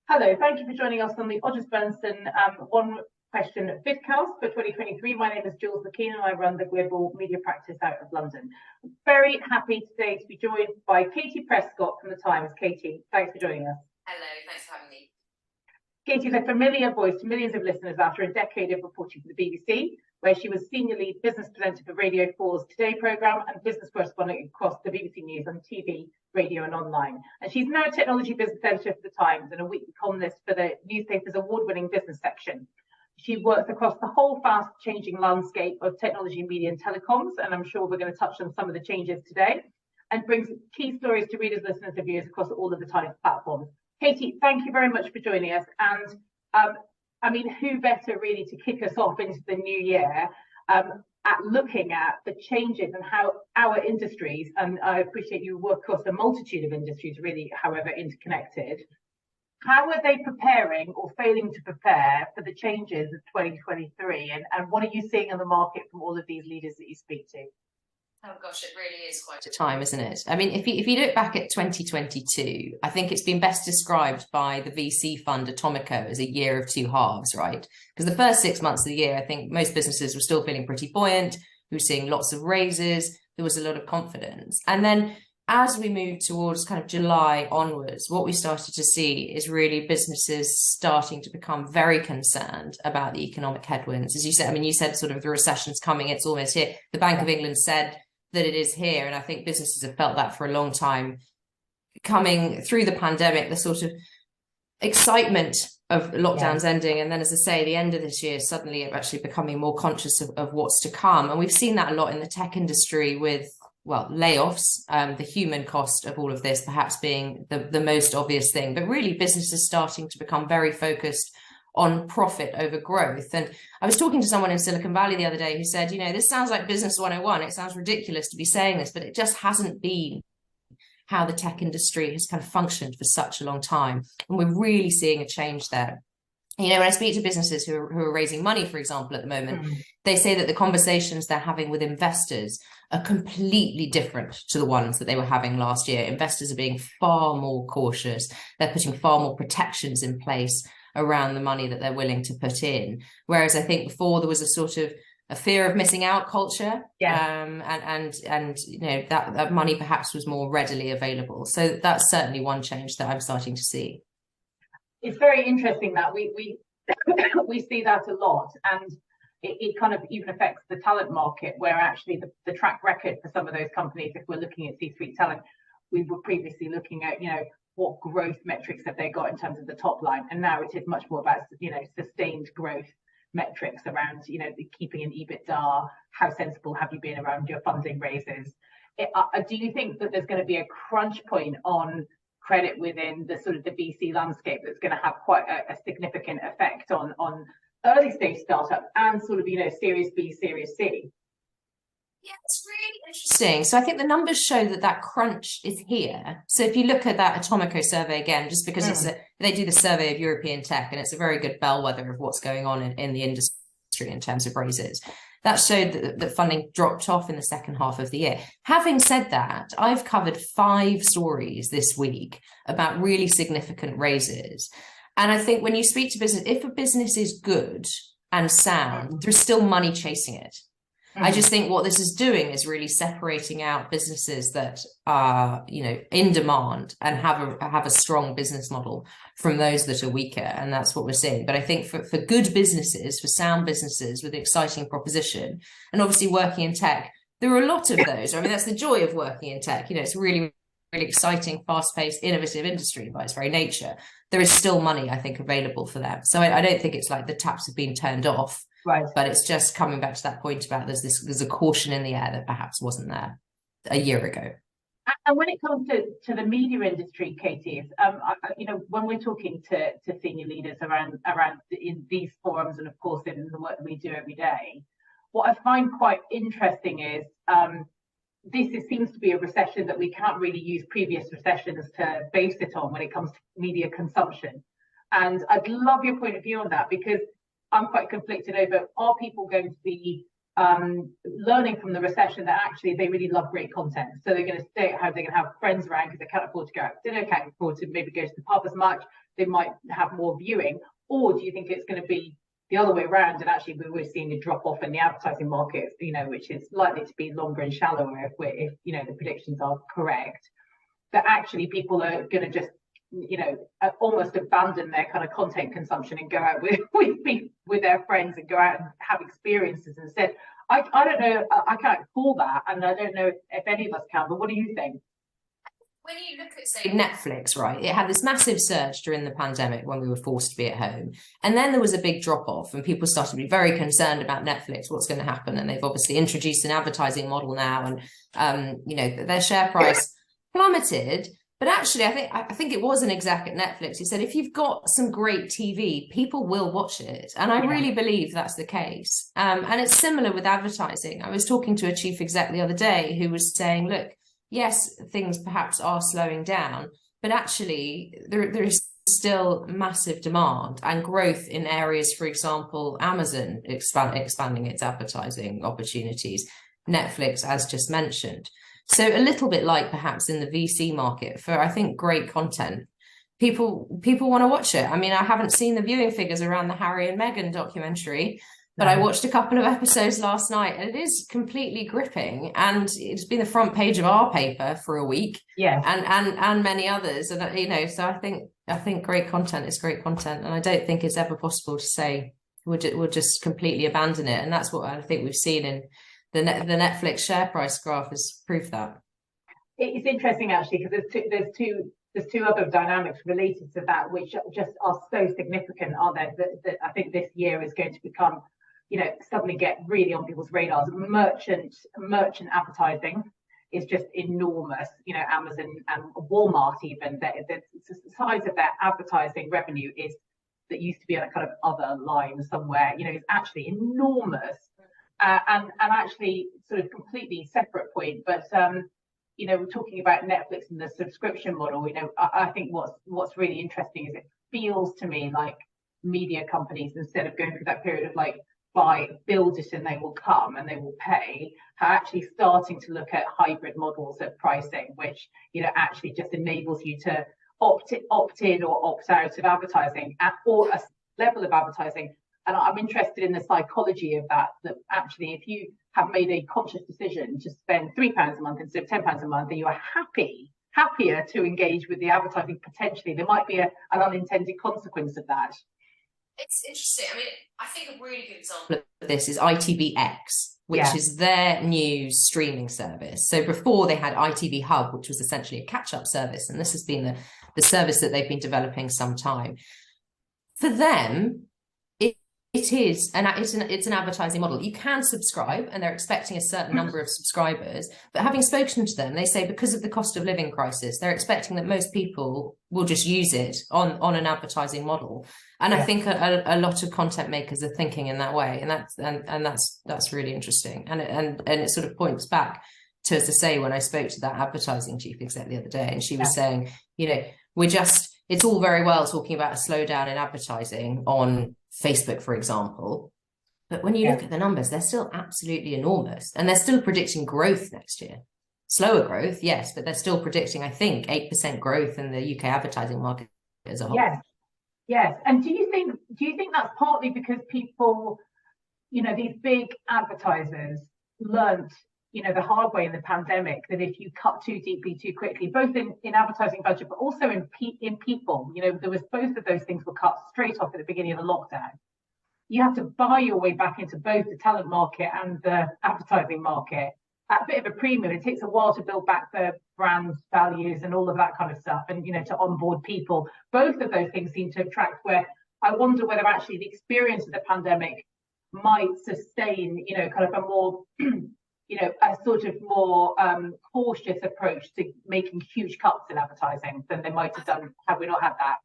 Hello, thank you for joining us on the Odgers Berndtson One Question vidcast for 2023. My name is Jules McKean and I run the Global Media Practice out of London. Very happy today to be joined by Katie Prescott from The Times. Katie, thanks for joining us. Hello, thanks for having me. Katie is a familiar voice to millions of listeners after a decade of reporting for the BBC, where she was senior lead business presenter for Radio 4's Today programme and business correspondent across the BBC News on TV, radio and online. And she's now technology business editor for The Times and a weekly columnist for the newspaper's award-winning business section. She works across the whole fast-changing landscape of technology, media and telecoms, and I'm sure we're going to touch on some of the changes today, and brings key stories to readers, listeners and viewers across all of The Times platforms. Katie, thank you very much for joining us. And I mean, who better really to kick us off into the new year at looking at the changes and how our industries, and I appreciate you work across a multitude of industries, really, however interconnected, how are they preparing or failing to prepare for the changes of 2023? And what are you seeing in the market from all of these leaders that you speak to? Oh gosh, it really is quite a time, isn't it? I mean, if you look back at 2022, I think it's been best described by the VC fund Atomico as a year of two halves, right? Because the first 6 months of the year, I think most businesses were still feeling pretty buoyant. We were seeing lots of raises. There was a lot of confidence. And then as we moved towards kind of July onwards, what we started to see is really businesses starting to become very concerned about the economic headwinds. As you said, I mean, you said sort of the recession's coming, it's almost here. The Bank of England said that it is here. And I think businesses have felt that for a long time. Coming through the pandemic, the sort of excitement of lockdowns ending. And then, as I say, the end of this year, suddenly actually becoming more conscious of what's to come. And we've seen that a lot in the tech industry with, well, layoffs, the human cost of all of this perhaps being the most obvious thing, but really businesses starting to become very focused on profit over growth. And I was talking to someone in Silicon Valley the other day who said, you know, this sounds like business 101. It sounds ridiculous to be saying this, but it just hasn't been how the tech industry has kind of functioned for such a long time. And we're really seeing a change there. You know, when I speak to businesses who are raising money, for example, at the moment, they say that the conversations they're having with investors are completely different to the ones that they were having last year. Investors are being far more cautious. They're putting far more protections in place around the money that they're willing to put in. Whereas I think before there was a sort of a fear of missing out culture, and you know that money perhaps was more readily available. So that's certainly one change that I'm starting to see. It's very interesting that we see that a lot, and it kind of even affects the talent market, where actually the track record for some of those companies, if we're looking at C-suite talent, we were previously looking at, you know, what growth metrics have they got in terms of the top line, and now it is much more about, you know, sustained growth metrics around, you know, keeping an EBITDA. How sensible have you been around your funding raises? Do you think that there's going to be a crunch point on credit within the sort of the VC landscape that's going to have quite a significant effect on early stage startups and sort of, you know, Series B, Series C? Yeah, it's really interesting. So I think the numbers show that crunch is here. So if you look at that Atomico survey again, just because they do the survey of European tech, and it's a very good bellwether of what's going on in the industry in terms of raises, that showed that funding dropped off in the second half of the year. Having said that, I've covered 5 stories this week about really significant raises. And I think when you speak to business, if a business is good and sound, there's still money chasing it. I just think what this is doing is really separating out businesses that are, you know, in demand and have a strong business model from those that are weaker, and that's what we're seeing. But I think for good businesses, for sound businesses with an exciting proposition, and obviously working in tech, there are a lot of those. I mean, that's the joy of working in tech. You know, it's a really, really exciting, fast-paced, innovative industry by its very nature. There is still money, I think, available for them. So I don't think it's like the taps have been turned off. Right. But it's just coming back to that point about there's a caution in the air that perhaps wasn't there a year ago. And when it comes to the media industry, Katie, you know, when we're talking to senior leaders around in these forums, and of course in the work that we do every day, what I find quite interesting is seems to be a recession that we can't really use previous recessions to base it on when it comes to media consumption. And I'd love your point of view on that, because I'm quite conflicted over, are people going to be learning from the recession that actually they really love great content, so they're going to stay at home, they're going to have friends around because they can't afford to go out to dinner, can't afford to maybe go to the pub as much, they might have more viewing? Or do you think it's going to be the other way around, and actually we're seeing a drop off in the advertising market, which is likely to be longer and shallower if the predictions are correct, that actually people are going to just almost abandon their kind of content consumption and go out with their friends and go out and have experiences instead? I don't know, I can't call that, and I don't know if any of us can, but what do you think? When you look at, say, Netflix, right, it had this massive surge during the pandemic when we were forced to be at home. And then there was a big drop off and people started to be very concerned about Netflix, what's going to happen. And they've obviously introduced an advertising model now, and, their share price plummeted. But actually, I think it was an exec at Netflix who said, if you've got some great TV, people will watch it. And I really believe that's the case. And it's similar with advertising. I was talking to a chief exec the other day who was saying, look, yes, things perhaps are slowing down, but actually there is still massive demand and growth in areas, for example, Amazon expanding its advertising opportunities, Netflix, as just mentioned. So a little bit like perhaps in the VC market for, I think, great content. People want to watch it. I mean, I haven't seen the viewing figures around the Harry and Meghan documentary, but I watched a couple of episodes last night, and it is completely gripping. And it's been the front page of our paper for a week, and many others. And so I think great content is great content, and I don't think it's ever possible to say we'll just completely abandon it. And that's what I think we've seen in the Netflix share price graph is proof that. It's interesting actually, because there's two other dynamics related to that which just are so significant, are there? That I think this year is going to become, suddenly get really on people's radars. Merchant advertising is just enormous. Amazon and Walmart, even the size of their advertising revenue that used to be on a kind of other line somewhere, is actually enormous. And actually sort of completely separate point, but we're talking about Netflix and the subscription model. I think what's really interesting is it feels to me like media companies, instead of going through that period of like build it and they will come and they will pay, are actually starting to look at hybrid models of pricing, which actually just enables you to opt in or opt out of advertising or a level of advertising. And I'm interested in the psychology of that actually, if you have made a conscious decision to spend £3 a month instead of £10 a month, and you are happier to engage with the advertising, potentially there might be an unintended consequence of that. It's interesting. I mean, I think a really good example of this is ITVX, which is their new streaming service. So before they had ITV Hub, which was essentially a catch-up service, and this has been the service that they've been developing some time. For them, it's an advertising model. You can subscribe, and they're expecting a certain number of subscribers. But having spoken to them, they say because of the cost of living crisis, they're expecting that most people will just use it on an advertising model. And I think a lot of content makers are thinking in that way, and that's really interesting. And it sort of points back to, as I say, when I spoke to that advertising chief exec the other day, and she was saying, it's all very well talking about a slowdown in advertising on Facebook, for example, but when you look at the numbers, they're still absolutely enormous, and they're still predicting growth next year. Slower growth, yes, but they're still predicting, I think, 8% growth in the UK advertising market as a whole. Yes. And do you think that's partly because people, these big advertisers learnt, the hard way in the pandemic, that if you cut too deeply too quickly, both in advertising budget, but also in people, there was both of those things were cut straight off at the beginning of the lockdown. You have to buy your way back into both the talent market and the advertising market at a bit of a premium. It takes a while to build back the brand values and all of that kind of stuff, and to onboard people. Both of those things seem to attract, where I wonder whether actually the experience of the pandemic might sustain, kind of a more a sort of more cautious approach to making huge cuts in advertising than they might have done had we not had that.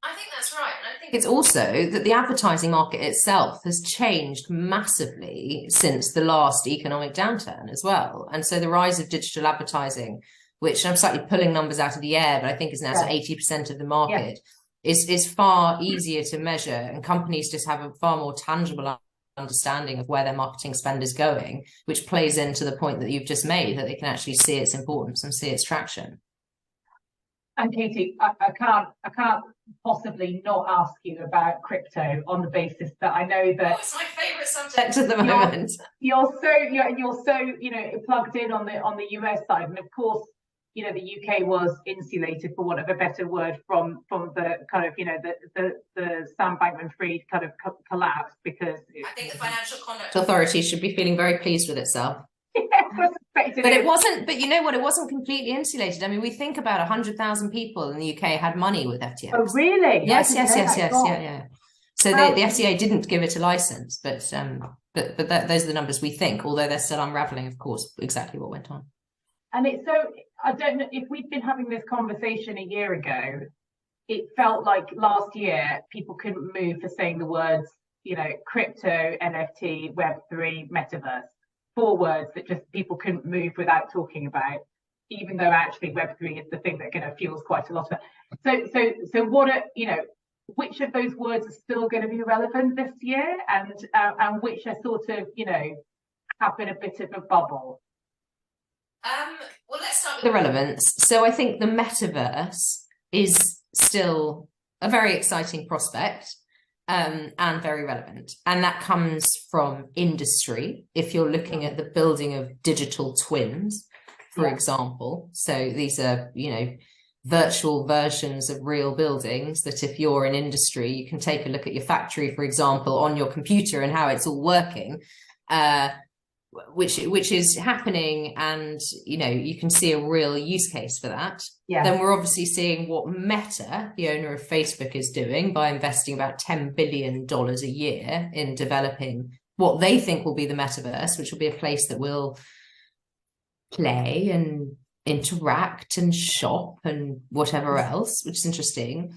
I think that's right. And I think it's also that the advertising market itself has changed massively since the last economic downturn as well. And so the rise of digital advertising, which I'm slightly pulling numbers out of the air, but I think is now 80% of the market, is far easier to measure. And companies just have a far more tangible understanding of where their marketing spend is going, which plays into the point that you've just made, that they can actually see its importance and see its traction. And Katie, I can't possibly not ask you about crypto on the basis that I know that it's my favourite subject at the moment. You're so plugged in on the US side, and of course, the UK was insulated, for want of a better word, from the kind of the Sam Bankman-Fried kind of collapse, because I think the Financial Conduct Authority should be feeling very pleased with itself. But it wasn't. But you know what? It wasn't completely insulated. I mean, we think about 100,000 people in the UK had money with FTX. Oh, really? Yes. Yeah. So the FCA didn't give it a license, but those are the numbers we think. Although they're still unraveling, of course, exactly what went on. And it's so, I don't know if we'd been having this conversation a year ago. It felt like last year people couldn't move for saying the words, crypto, NFT, Web3, metaverse. 4 words that just people couldn't move without talking about, even though actually Web3 is the thing that fuels quite a lot of it. So what are, which of those words are still going to be relevant this year, and which are sort of, have been a bit of a bubble? Well, let's start with the relevance. So I think the metaverse is still a very exciting prospect. And very relevant. And that comes from industry. If you're looking at the building of digital twins, for example, so these are, virtual versions of real buildings that if you're in industry, you can take a look at your factory, for example, on your computer and how it's all working, which is happening, and you can see a real use case for that. Then we're obviously seeing what Meta, the owner of Facebook, is doing by investing about $10 billion a year in developing what they think will be the metaverse, which will be a place that will play and interact and shop and whatever else, which is interesting.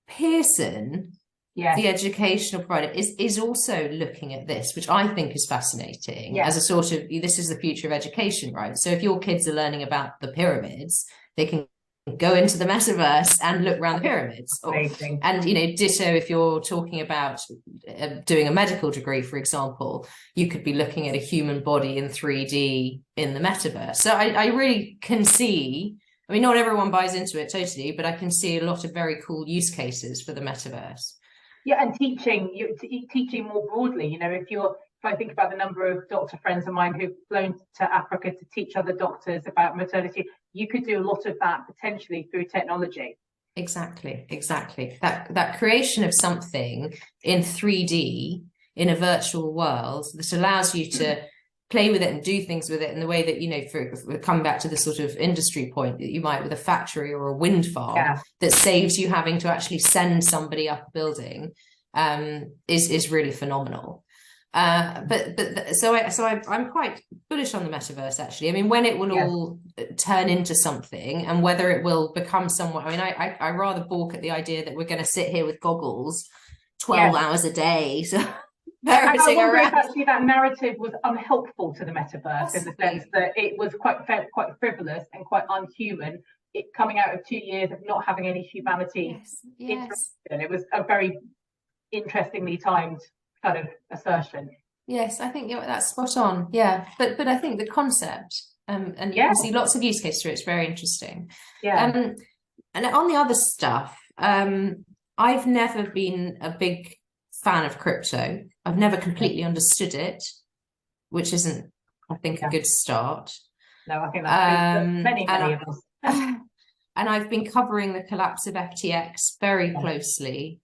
Pearson, the educational provider, is also looking at this, which I think is fascinating, as a sort of, this is the future of education, right? So if your kids are learning about the pyramids, they can go into the metaverse and look around the pyramids. And ditto if you're talking about doing a medical degree, for example, you could be looking at a human body in 3D in the metaverse. So I really can see, I mean, not everyone buys into it totally, but I can see a lot of very cool use cases for the metaverse. Yeah, and teaching more broadly. If I think about the number of doctor friends of mine who've flown to Africa to teach other doctors about maternity, you could do a lot of that potentially through technology. Exactly. That creation of something in 3D in a virtual world that allows you to play with it and do things with it in the way that, for come back to the sort of industry point that you might with a factory or a wind farm, that saves you having to actually send somebody up a building, is really phenomenal. So I'm quite bullish on the metaverse, actually. I mean, when it will all turn into something, and whether it will become somewhat, I mean, I rather balk at the idea that we're going to sit here with goggles 12 hours a day. So I wonder if actually that narrative was unhelpful to the metaverse, in the sense that it was quite frivolous and quite unhuman. It coming out of 2 years of not having any humanity interaction. It was a very interestingly timed kind of assertion. Yes, I think that's spot on. Yeah, but I think the concept, and you can see lots of use cases through it. It's very interesting. And on the other stuff, I've never been a big fan of crypto. I've never completely understood it, which isn't, I think, a good start. No, I think that's many of us. And I've been covering the collapse of FTX very closely,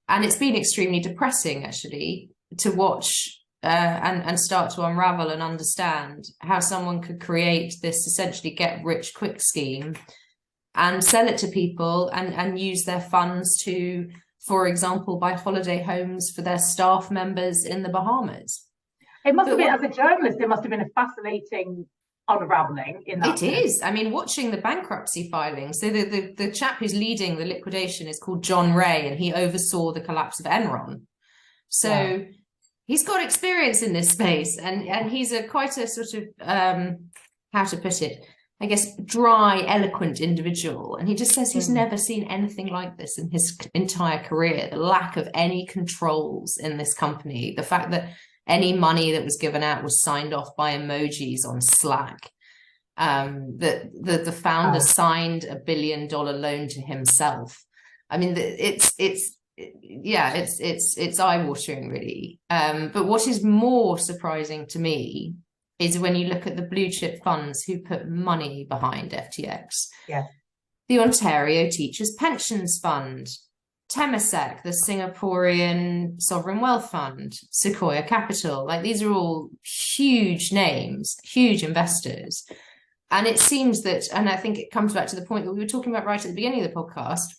and it's been extremely depressing, actually, to watch and start to unravel and understand how someone could create this essentially get rich quick scheme and sell it to people and use their funds to, for example, buy holiday homes for their staff members in the Bahamas. It must have been, as a journalist, it must have been a fascinating unraveling in that. It is. I mean, watching the bankruptcy filings. So the chap who's leading the liquidation is called John Ray, and he oversaw the collapse of Enron. So he's got experience in this space, and he's quite a sort of how to put it, I guess, dry, eloquent individual. And he just says he's never seen anything like this in his entire career. The lack of any controls in this company, the fact that any money that was given out was signed off by emojis on Slack. That the founder signed $1 billion loan to himself. I mean, it's eye-watering, really. But what is more surprising to me is when you look at the blue chip funds who put money behind FTX. Yeah. The Ontario Teachers Pensions Fund, Temasek, the Singaporean Sovereign Wealth Fund, Sequoia Capital. Like, these are all huge names, huge investors. And it seems that, and I think it comes back to the point that we were talking about right at the beginning of the podcast,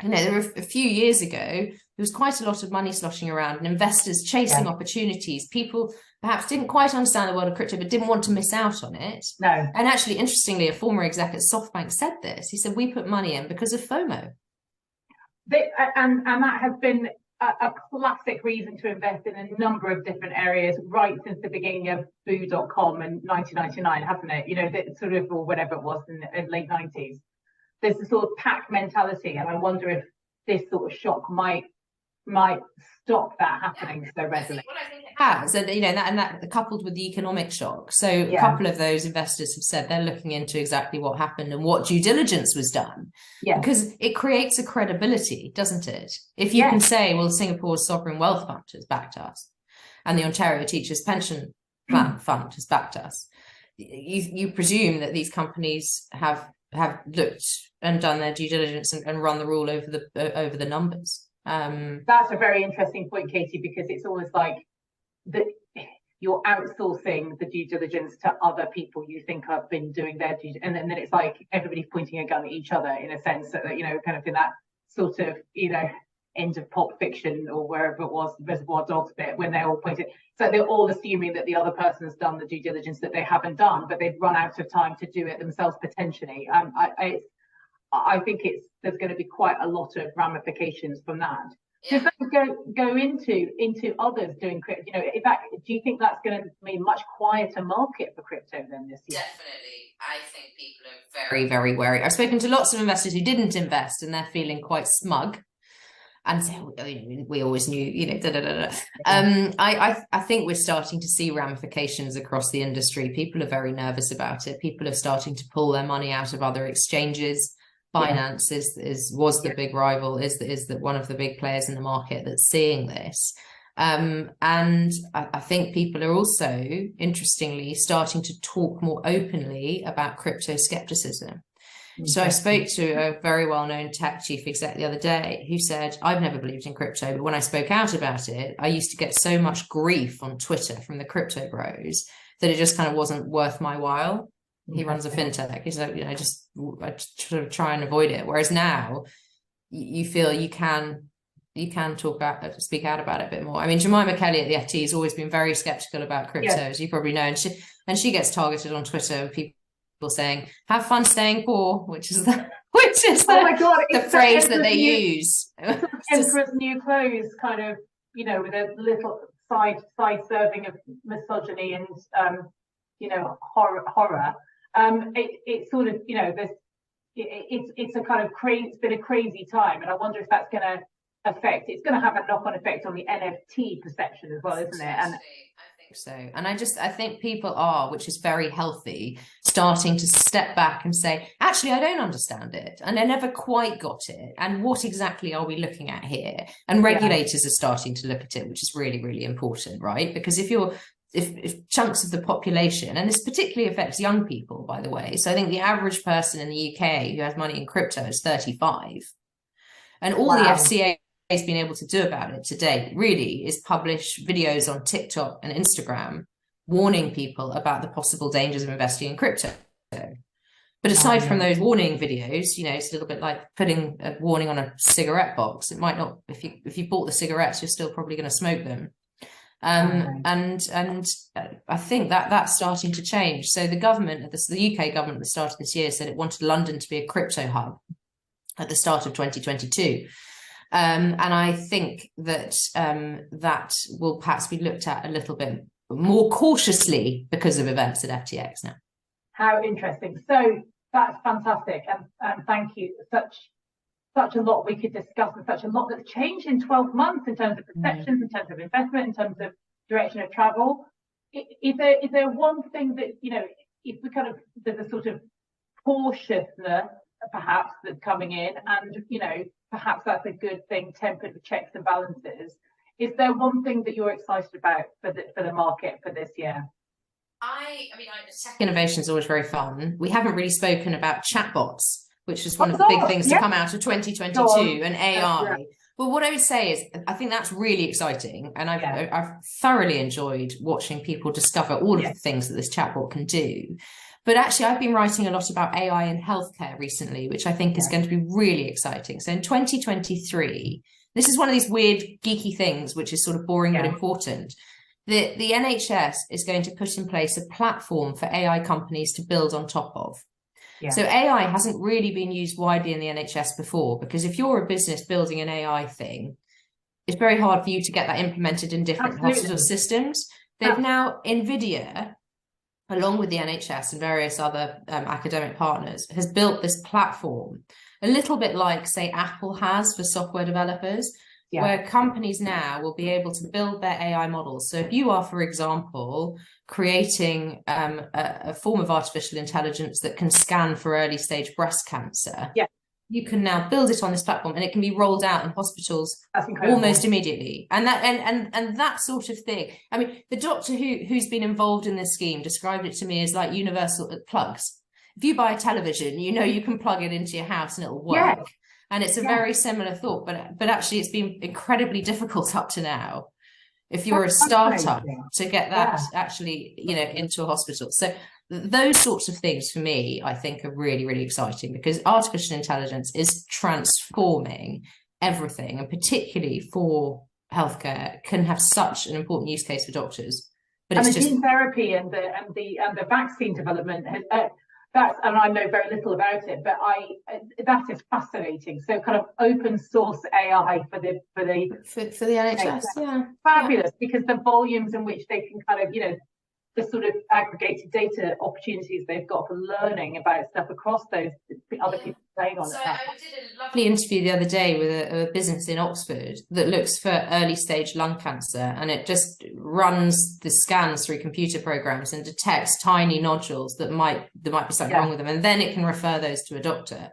you know, there were a few years ago, there was quite a lot of money sloshing around and investors chasing opportunities. People perhaps didn't quite understand the world of crypto, but didn't want to miss out on it. No. And actually, interestingly, a former exec at SoftBank said this. He said, we put money in because of FOMO. And that has been a classic reason to invest in a number of different areas right since the beginning of boo.com in 1999, hasn't it? You know, that sort of, or whatever it was in the late 90s. There's a sort of pack mentality, and I wonder if this sort of shock might stop that happening so readily. I think it has, and you know, that coupled with the economic shock. So a couple of those investors have said they're looking into exactly what happened and what due diligence was done. Yeah, because it creates a credibility, doesn't it? If you can say, well, Singapore's Sovereign Wealth Fund has backed us, and the Ontario Teachers Pension Fund has backed us, you presume that these companies have looked and done their due diligence and run the rule over the numbers. That's a very interesting point, Katie, because it's almost like that you're outsourcing the due diligence to other people you think have been doing their due, and then it's like everybody's pointing a gun at each other in a sense that, you know, kind of in that sort of, you know, end of Pulp Fiction or wherever it was, Reservoir Dogs bit, when they're all pointed. So they're all assuming that the other person has done the due diligence that they haven't done, but they've run out of time to do it themselves potentially. I think there's going to be quite a lot of ramifications from that. Does that go into others doing crypto? You know, do you think that's going to be a much quieter market for crypto than this year? Definitely. I think people are very, very wary. I've spoken to lots of investors who didn't invest, and they're feeling quite smug and say, we always knew, you know, I think we're starting to see ramifications across the industry. People are very nervous about it. People are starting to pull their money out of other exchanges. Binance was the big rival, is the one of the big players in the market that's seeing this. And I think people are also, interestingly, starting to talk more openly about crypto skepticism. So I spoke to a very well-known tech chief exec the other day who said, I've never believed in crypto, but when I spoke out about it, I used to get so much grief on Twitter from the crypto bros that it just kind of wasn't worth my while. He runs a fintech. He's like, you know, I sort of try and avoid it. Whereas now you feel you can speak out about it a bit more. I mean, Jemima Kelly at the FT has always been very skeptical about crypto, as you probably know, and she gets targeted on Twitter with people saying, "Have fun staying poor," which is the oh my God, the phrase that they use. Emperor's new clothes, kind of, you know, with a little side serving of misogyny and you know, horror. It's sort of, you know, it's a kind of it's been a crazy time, and I wonder if that's going to it's going to have a knock-on effect on the NFT perception as well, isn't it? And I think so. And I think people are, which is very healthy, starting to step back and say, actually, I don't understand it, and I never quite got it, and what exactly are we looking at here? And regulators are starting to look at it, which is really, really important, right? Because if chunks of the population, and this particularly affects young people, by the way. So I think the average person in the UK who has money in crypto is 35. And all the FCA has been able to do about it to date really is publish videos on TikTok and Instagram warning people about the possible dangers of investing in crypto. But aside from those warning videos, you know, it's a little bit like putting a warning on a cigarette box. It might not, if you bought the cigarettes, you're still probably going to smoke them. And I think that's starting to change. So the government, the UK government at the start of this year said it wanted London to be a crypto hub at the start of 2022. And I think that that will perhaps be looked at a little bit more cautiously because of events at FTX now. How interesting. So that's fantastic. And thank you. Such a lot we could discuss, and such a lot that's changed in 12 months in terms of perceptions, in terms of investment, in terms of direction of travel. Is there one thing that, you know, if we kind of, there's a sort of cautiousness perhaps that's coming in, and perhaps that's a good thing, tempered with checks and balances. Is there one thing that you're excited about for the market for this year? Tech innovation is always very fun. We haven't really spoken about chatbots, which is one of the big things to come out of 2022, and AI. Well, what I would say is, I think that's really exciting, and I've thoroughly enjoyed watching people discover all of the things that this chatbot can do. But actually, I've been writing a lot about AI in healthcare recently, which I think is going to be really exciting. So in 2023, this is one of these weird, geeky things, which is sort of boring but important. The NHS is going to put in place a platform for AI companies to build on top of. So AI hasn't really been used widely in the NHS before, because if you're a business building an AI thing, it's very hard for you to get that implemented in different hospital systems. They've now, NVIDIA, along with the NHS and various other academic partners, has built this platform, a little bit like, say, Apple has for software developers, where companies now will be able to build their AI models. So if you are, for example, creating a form of artificial intelligence that can scan for early stage breast cancer, you can now build it on this platform, and it can be rolled out in hospitals almost immediately. And that sort of thing. I mean, the doctor who's been involved in this scheme described it to me as like universal plugs. If you buy a television, you can plug it into your house and it'll work. And it's a very similar thought, but actually it's been incredibly difficult up to now, if you're a startup, to get that actually, into a hospital. So those sorts of things for me, I think, are really, really exciting, because artificial intelligence is transforming everything, and particularly for healthcare, can have such an important use case for doctors. But it's just gene therapy and the vaccine development. And I know very little about it, but that is fascinating. So kind of open source AI for the NHS, fabulous, because the volumes in which they can kind of the sort of aggregated data opportunities they've got for learning about stuff across those other people playing on it. I did a lovely interview the other day with a business in Oxford that looks for early stage lung cancer, and it just runs the scans through computer programs and detects tiny nodules that might be something wrong with them, and then it can refer those to a doctor.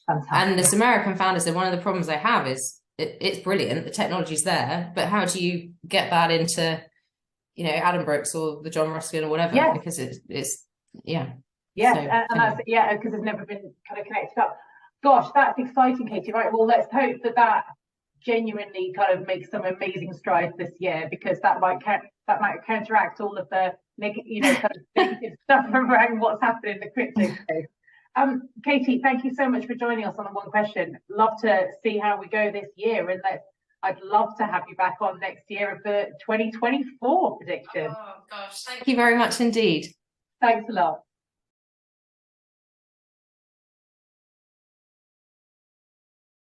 Fantastic. And this American founder said one of the problems they have is it's brilliant, the technology's there, but how do you get that into Adam Brooks or the John Ruskin or whatever, because it's because it's never been kind of connected up. Gosh, that's exciting, Katie. Right, well, let's hope that genuinely kind of makes some amazing strides this year, because that might counteract all of the kind of negative stuff around what's happening in the crypto space. Katie, thank you so much for joining us on the One Question. Love to see how we go this year, and I'd love to have you back on next year for 2024 prediction. Oh gosh, thank you very much indeed. Thanks a lot.